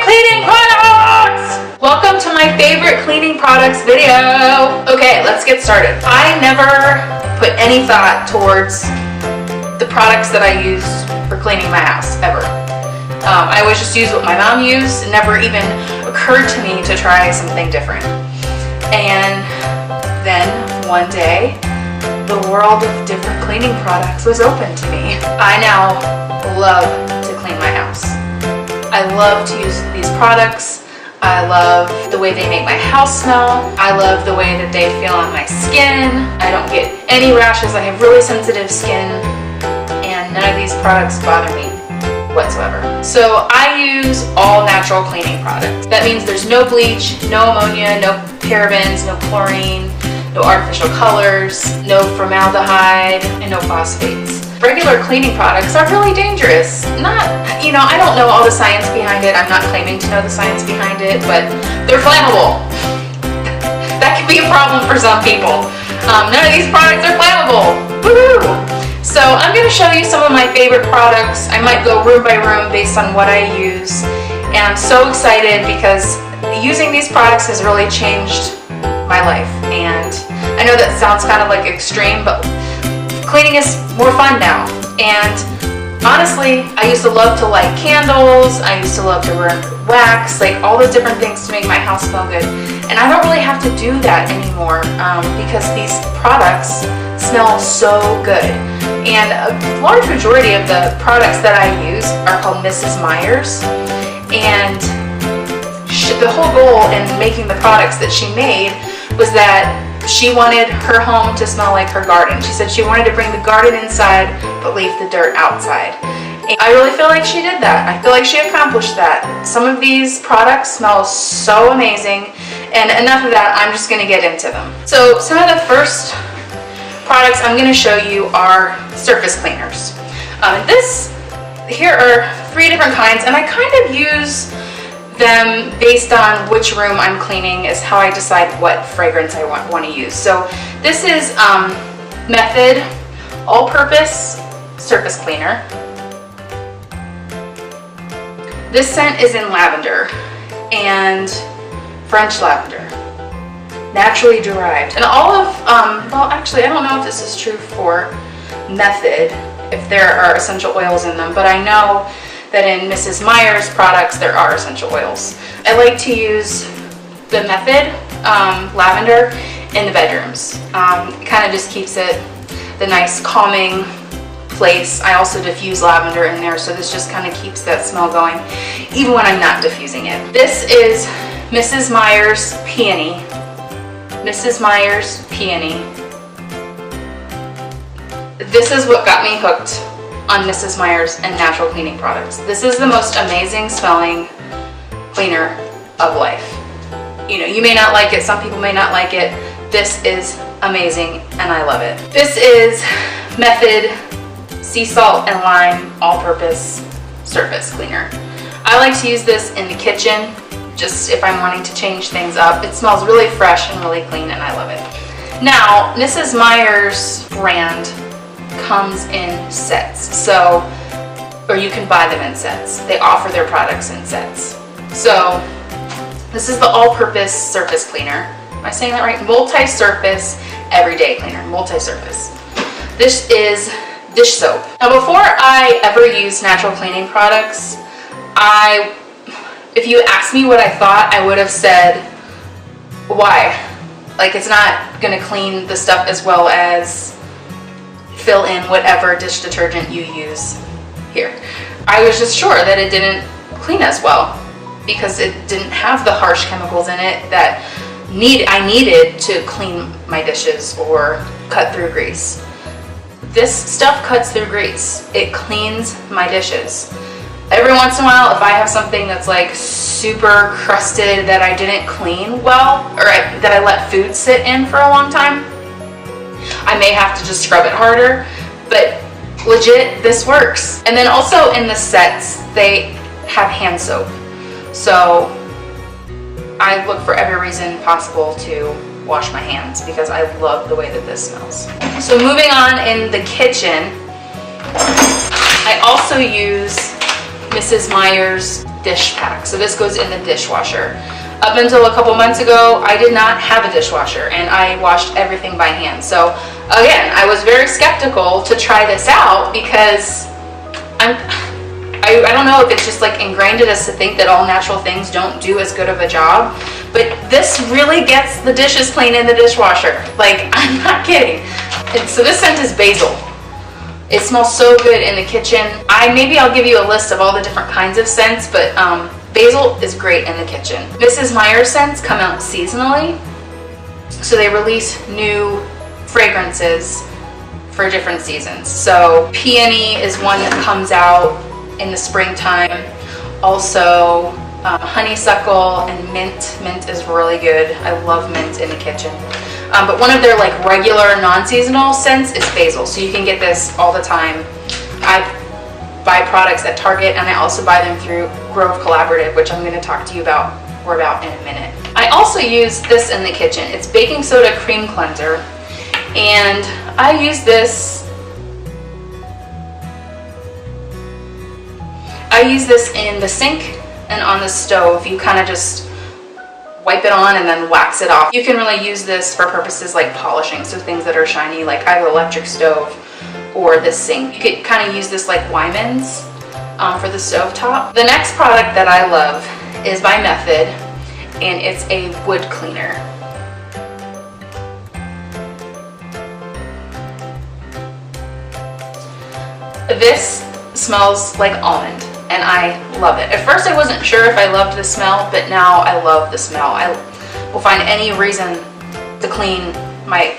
cleaning products! Welcome to my favorite cleaning products video. Okay, let's get started. I never put any thought towards the products that I use for cleaning my house, ever. I always just use what my mom used. It never even occurred to me to try something different. And then one day, the world of different cleaning products was open to me. I now love to clean my house. I love to use these products. I love the way they make my house smell. I love the way that they feel on my skin. I don't get any rashes. I have really sensitive skin, and none of these products bother me whatsoever. So I use all natural cleaning products. That means there's no bleach, no ammonia, no parabens, no chlorine, no artificial colors, no formaldehyde, and no phosphates. Regular cleaning products are really dangerous. I don't know all the science behind it. I'm not claiming to know the science behind it, but they're flammable. That can be a problem for some people. None of these products are flammable. Woohoo! So I'm going to show you some of my favorite products. I might go room by room based on what I use. And I'm so excited because using these products has really changed my life. And I know that sounds kind of like extreme, but cleaning is more fun now. And honestly, I used to love to light candles. I used to love to burn wax, like all those different things to make my house smell good. And I don't really have to do that anymore because these products smell so good. And a large majority of the products that I use are called Mrs. Meyer's. And the whole goal in making the products that she made was that she wanted her home to smell like her garden. She said she wanted to bring the garden inside but leave the dirt outside. And I really feel like she did that. I feel like she accomplished that. Some of these products smell so amazing, and enough of that, I'm just going to get into them. So some of the first products I'm going to show you are surface cleaners. Here are 3 different kinds, and I kind of use them based on which room I'm cleaning is how I decide what fragrance I want to use. So this is Method All-Purpose Surface Cleaner. This scent is in lavender and French lavender, naturally derived. And all of, well actually I don't know if this is true for Method, if there are essential oils in them, but I know that in Mrs. Meyer's products there are essential oils. I like to use the Method lavender in the bedrooms. It kind of just keeps it the nice calming place. I also diffuse lavender in there, so this just kind of keeps that smell going even when I'm not diffusing it. This is Mrs. Meyer's Peony. Mrs. Meyer's Peony. This is what got me hooked on Mrs. Meyer's and natural cleaning products. This is the most amazing smelling cleaner of life. You may not like it, some people may not like it. This is amazing and I love it. This is Method Sea Salt and Lime All-Purpose Surface Cleaner. I like to use this in the kitchen, just if I'm wanting to change things up. It smells really fresh and really clean and I love it. Now, Mrs. Meyer's brand comes in sets, or you can buy them in sets. They offer their products in sets. So this is the all-purpose surface cleaner. Am I saying that right? Multi-surface everyday cleaner, multi-surface. This is dish soap. Now before I ever use natural cleaning products, if you asked me what I thought, I would have said, why? Like, it's not gonna clean the stuff as well as fill in whatever dish detergent you use here. I was just sure that it didn't clean as well because it didn't have the harsh chemicals in it that I needed to clean my dishes or cut through grease. This stuff cuts through grease. It cleans my dishes. Every once in a while, if I have something that's like super crusted that I didn't clean well, or that I let food sit in for a long time, I may have to just scrub it harder, but legit, this works. And then also in the sets, they have hand soap. So I look for every reason possible to wash my hands because I love the way that this smells. So moving on in the kitchen, I also use Mrs. Meyer's dish pack. So this goes in the dishwasher. Up until a couple months ago, I did not have a dishwasher and I washed everything by hand. So again, I was very skeptical to try this out because I don't know if it's just like ingrained in us to think that all natural things don't do as good of a job, but this really gets the dishes clean in the dishwasher. Like, I'm not kidding. And so this scent is basil. It smells so good in the kitchen. Maybe I'll give you a list of all the different kinds of scents, but basil is great in the kitchen. Mrs. Meyer's scents come out seasonally, so they release new fragrances for different seasons. So peony is one that comes out in the springtime. Also honeysuckle and mint. Mint is really good. I love mint in the kitchen. But one of their like regular non-seasonal scents is basil. So you can get this all the time. I buy products at Target and I also buy them through Grove Collaborative, which I'm going to talk to you about in a minute. I also use this in the kitchen. It's baking soda cream cleanser, and I use this in the sink and on the stove. You kind of just wipe it on and then wax it off. You can really use this for purposes like polishing, so things that are shiny, like I have an electric stove or this sink. You could kind of use this like Wyman's for the stove top. The next product that I love is by Method, and it's a wood cleaner. This smells like almond, and I love it. At first I wasn't sure if I loved the smell, but now I love the smell. I will find any reason to clean my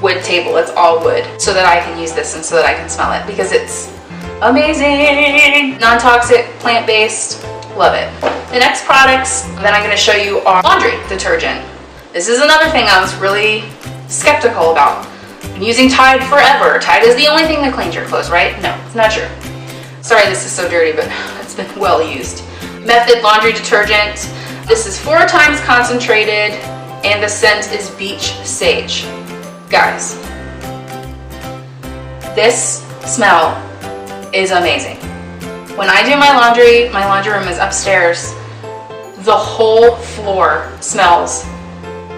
wood table, it's all wood, so that I can use this and so that I can smell it, because it's amazing. Non-toxic, plant-based, love it. The next products that I'm going to show you are laundry detergent. This is another thing I was really skeptical about. I've been using Tide forever. Tide is the only thing that cleans your clothes, right? No, it's not true. Sorry this is so dirty, but it's been well used. Method laundry detergent. This is 4 times concentrated, and the scent is beach sage. Guys, this smell is amazing. When I do my laundry room is upstairs. The whole floor smells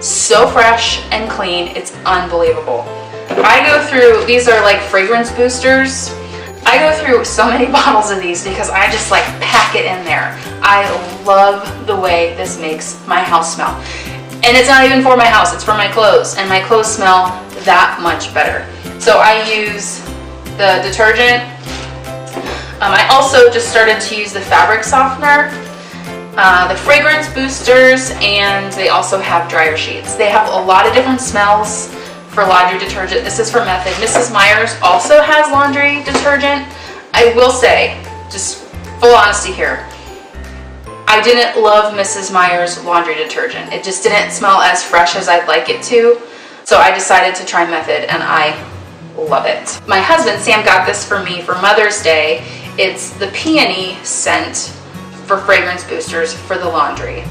so fresh and clean, it's unbelievable. I go through, these are like fragrance boosters. I go through so many bottles of these because I just like pack it in there. I love the way this makes my house smell. And it's not even for my house, it's for my clothes, and my clothes smell that much better. So I use the detergent. I also just started to use the fabric softener, the fragrance boosters, and they also have dryer sheets. They have a lot of different smells for laundry detergent. This is for Method. Mrs. Meyer's also has laundry detergent. I will say, just full honesty here, I didn't love Mrs. Meyer's laundry detergent. It just didn't smell as fresh as I'd like it to. So I decided to try Method, and I love it. My husband, Sam, got this for me for Mother's Day. It's the peony scent for fragrance boosters for the laundry.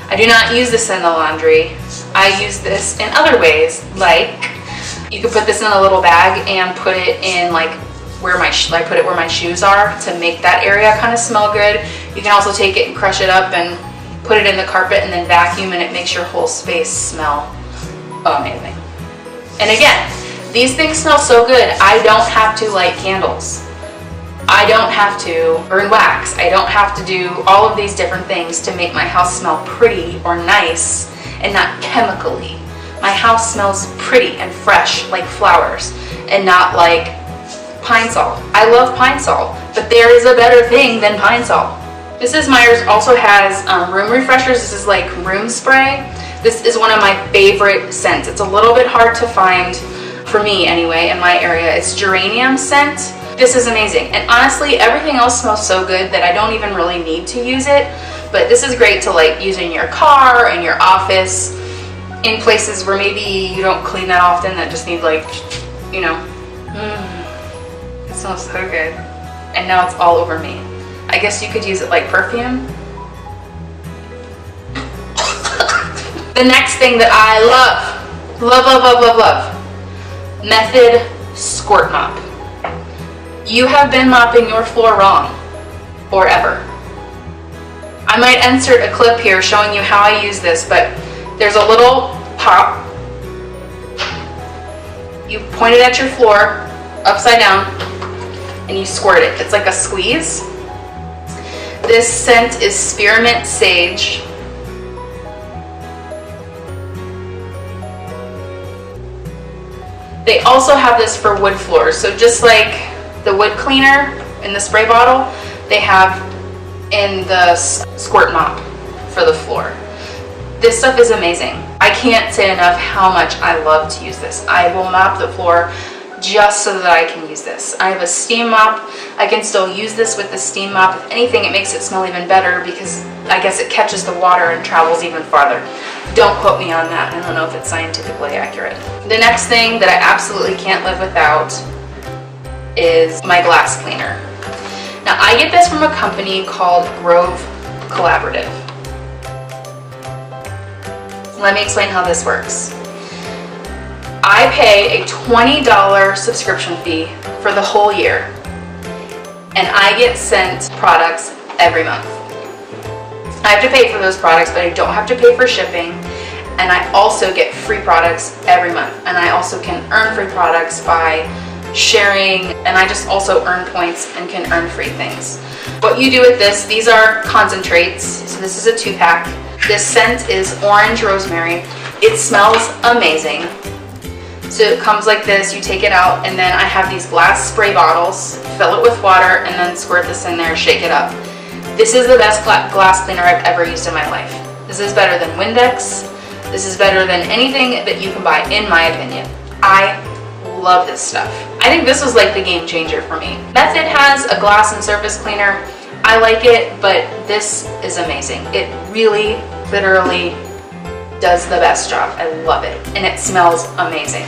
I do not use this in the laundry. I use this in other ways, like you could put this in a little bag and put it in like where I put it where my shoes are to make that area kind of smell good. You can also take it and crush it up and put it in the carpet and then vacuum, and it makes your whole space smell amazing. And again, these things smell so good, I don't have to light candles. I don't have to burn wax. I don't have to do all of these different things to make my house smell pretty or nice and not chemically. My house smells pretty and fresh like flowers and not like Pine Sol. I love Pine Sol, but there is a better thing than Pine Sol. Mrs. Meyer's also has room refreshers. This is like room spray. This is one of my favorite scents. It's a little bit hard to find, for me anyway, in my area. It's geranium scent. This is amazing. And honestly, everything else smells so good that I don't even really need to use it. But this is great to like use in your car, in your office, in places where maybe you don't clean that often, that just need like, you know, it smells so good. And now it's all over me. I guess you could use it like perfume. The next thing that I love, Method Squirt Mop. You have been mopping your floor wrong forever. I might insert a clip here showing you how I use this, but there's a little pop. You point it at your floor, upside down, and you squirt it. It's like a squeeze. This scent is spearmint sage. They also have this for wood floors. So just like the wood cleaner in the spray bottle, they have in the squirt mop for the floor. This stuff is amazing. I can't say enough how much I love to use this. I will mop the floor just so that I can use this. I have a steam mop. I can still use this with the steam mop. If anything, it makes it smell even better because I guess it catches the water and travels even farther. Don't quote me on that. I don't know if it's scientifically accurate. The next thing that I absolutely can't live without is my glass cleaner. Now, I get this from a company called Grove Collaborative. Let me explain how this works. I pay a $20 subscription fee for the whole year, and I get sent products every month. I have to pay for those products, but I don't have to pay for shipping, and I also get free products every month, and I also can earn free products by sharing, and I just also earn points and can earn free things. What you do with this, these are concentrates, so this is a 2-pack. This scent is orange rosemary. It smells amazing. So it comes like this, you take it out, and then I have these glass spray bottles, fill it with water, and then squirt this in there, shake it up. This is the best glass cleaner I've ever used in my life. This is better than Windex. This is better than anything that you can buy, in my opinion. I love this stuff. I think this was like the game changer for me. Method has a glass and surface cleaner. I like it, but this is amazing. It really, literally does the best job. I love it, and it smells amazing.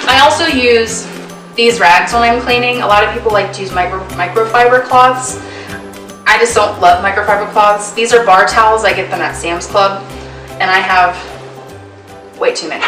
I also use these rags when I'm cleaning. A lot of people like to use microfiber cloths. I just don't love microfiber cloths. These are bar towels. I get them at Sam's Club, and I have way too many.